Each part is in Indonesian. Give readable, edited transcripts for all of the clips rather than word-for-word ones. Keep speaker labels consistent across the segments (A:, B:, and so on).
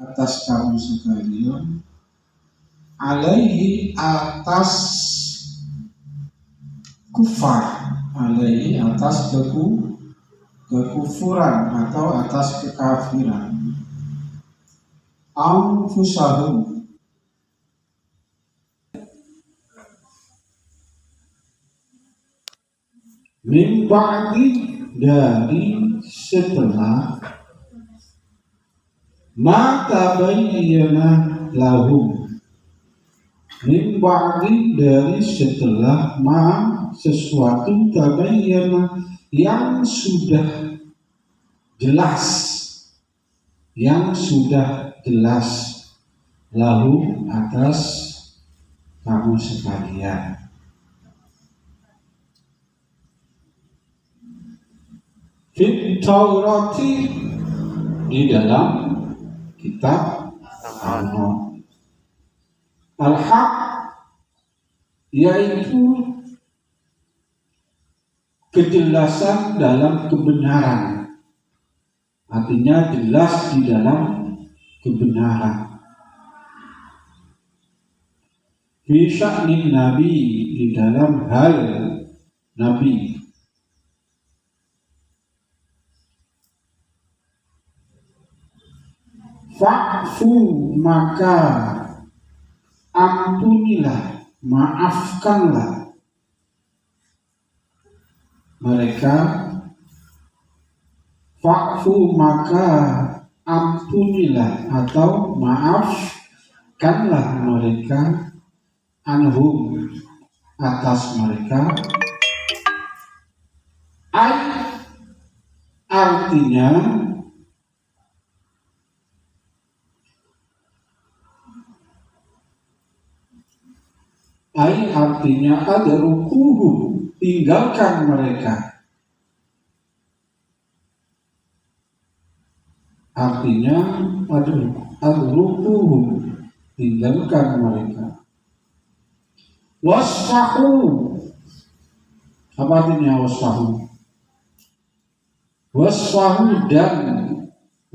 A: atas kamu sekalian, alaihi atas kufar, alaihi atas kekufuran atau atas kekafiran, anfusahum min ba'di dari setelah ma tabayyana lahum, min ba'di dari setelah ma sesuatu tabayyana yang sudah jelas, yang sudah jelas lahum atas kamu sekalian. Fit Taurati di dalam kitab Taurat, al-haq yaitu kejelasan dalam kebenaran, artinya jelas di dalam kebenaran. Fi sya'nin nabi di dalam hal nabi. Fa'fu maka ampunilah, maafkanlah mereka. Fa'fu maka ampunilah atau maafkanlah mereka, anhum atas mereka. Artinya artinya adrukuhu, tinggalkan mereka. Artinya adrukuhu, tinggalkan mereka. Wasfahu, apa artinya wasfahu? Wasfahu dan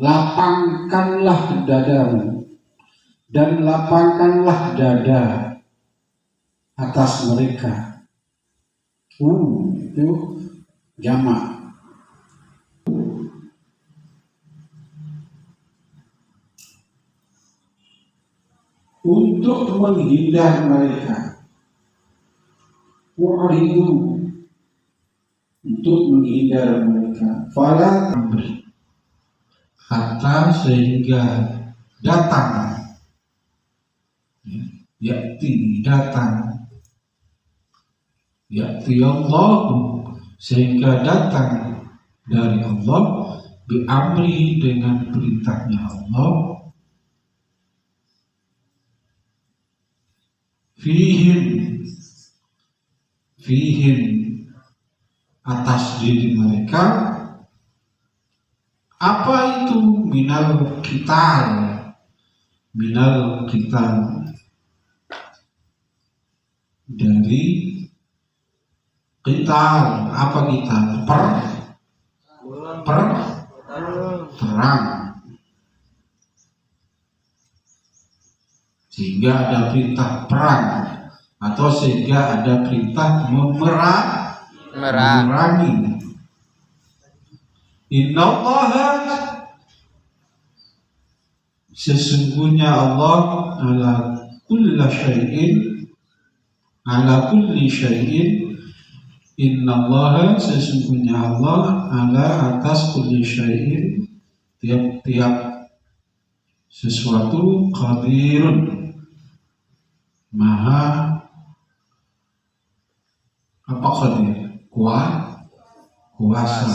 A: lapangkanlah dadamu, dan lapangkanlah dada atas mereka. Itu jamak. Untuk menghindar mereka. Wa'ridu, untuk menghindar mereka. Fala amri, hatta sehingga datang, yakti datang, yakti Allah sehingga datang dari Allah, bi'amri dengan perintahnya Allah, fihim atas diri mereka. Apa itu? Minal kital dari kital. Apa kital? Perang. Sehingga ada perintah perang, atau sehingga ada perintah memerangi. Innallaha, sesungguhnya Allah, ala kulli syai'in, innallaha, sesungguhnya Allah, ala atas kulli syai'in, tiap-tiap sesuatu, qadirun, maha apa qadir? Kuasa.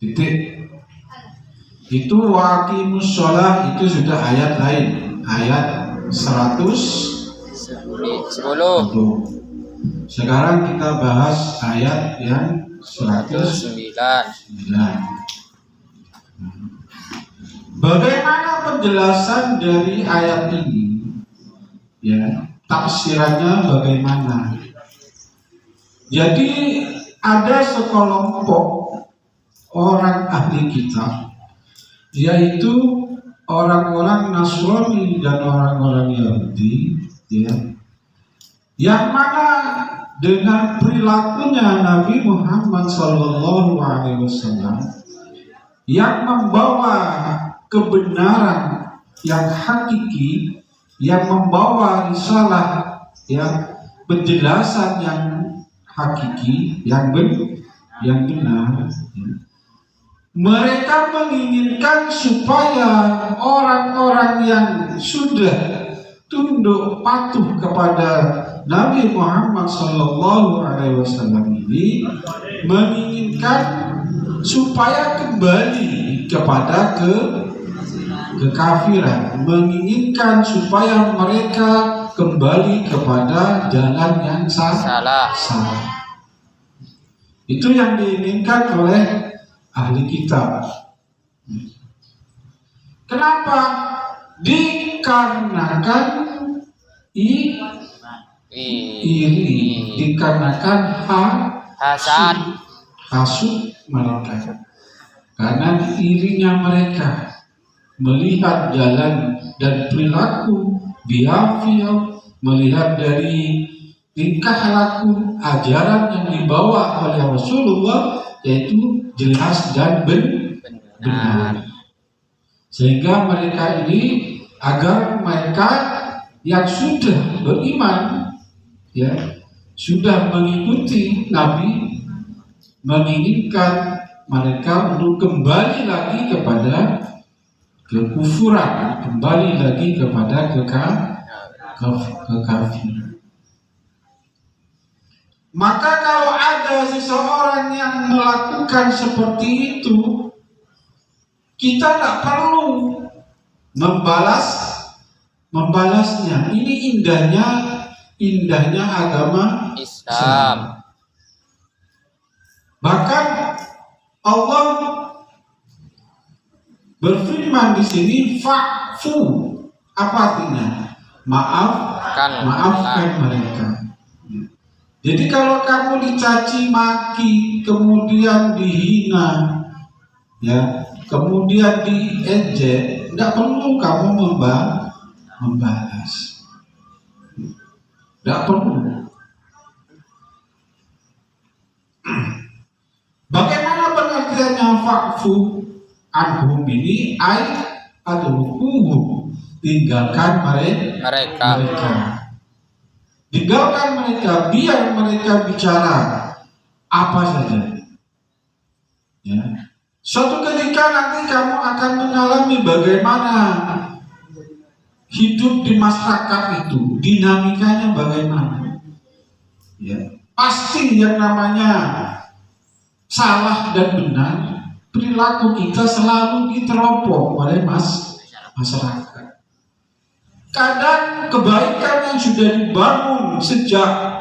A: Titik. Itu waqimus shalah, itu sudah ayat lain, ayat 110. Sekarang kita bahas ayat yang 109. Bagaimana penjelasan dari ayat ini? Ya, tafsirannya bagaimana? Jadi ada sekelompok orang ahli kitab, yaitu orang-orang Nasrani dan orang-orang Yahudi, ya, yang mana dengan perilakunya Nabi Muhammad SAW yang membawa kebenaran yang hakiki, yang membawa risalah, ya, penjelasan yang hakiki, yang benar. Mereka menginginkan supaya orang-orang yang sudah tunduk patuh kepada Nabi Muhammad SAW ini menginginkan supaya kembali kepada kekafiran, menginginkan supaya mereka kembali kepada jalan yang salah. Itu yang diinginkan oleh ahli kitab. Kenapa? Dikarenakan iri, dikarenakan hasud mereka. Karena irinya mereka melihat jalan dan perilaku, behavior, melihat dari tingkah laku ajaran yang dibawa oleh Rasulullah, yaitu jelas dan benar. Sehingga mereka ini, agar mereka yang sudah beriman, ya, sudah mengikuti Nabi, menginginkan mereka untuk kembali lagi kepada kekufuran, kembali lagi kepada kekafiran. Maka kalau ada seseorang yang melakukan seperti itu, kita tidak perlu membalasnya. Ini indahnya agama Islam. Bahkan Allah berfirman di sini, fa'fu. Apa artinya? Maafkan mereka. Jadi kalau kamu dicaci maki, kemudian dihina, ya, kemudian diejek, tidak perlu kamu membalas. Tidak perlu. Bagaimana pengertiannya fa'fu anhum ini? Adrukuhum, tinggalkan mereka. Tinggalkan mereka, biar mereka bicara apa saja. Ya. Suatu ketika nanti kamu akan mengalami bagaimana hidup di masyarakat itu, dinamikanya bagaimana. Ya. Pasti yang namanya salah dan benar, perilaku kita selalu diteropong oleh masyarakat. Kadang kebaikan yang sudah dibangun sejak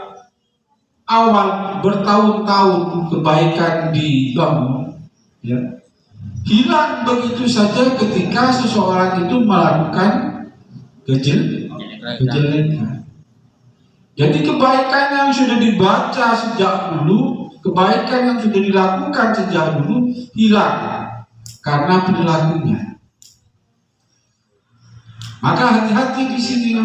A: awal, bertahun-tahun kebaikan dibangun, ya, hilang begitu saja ketika seseorang itu melakukan kejelekan. Jadi kebaikan yang sudah dibaca sejak dulu, kebaikan yang sudah dilakukan sejak dulu hilang karena perilakunya. Maka hati-hati di sini.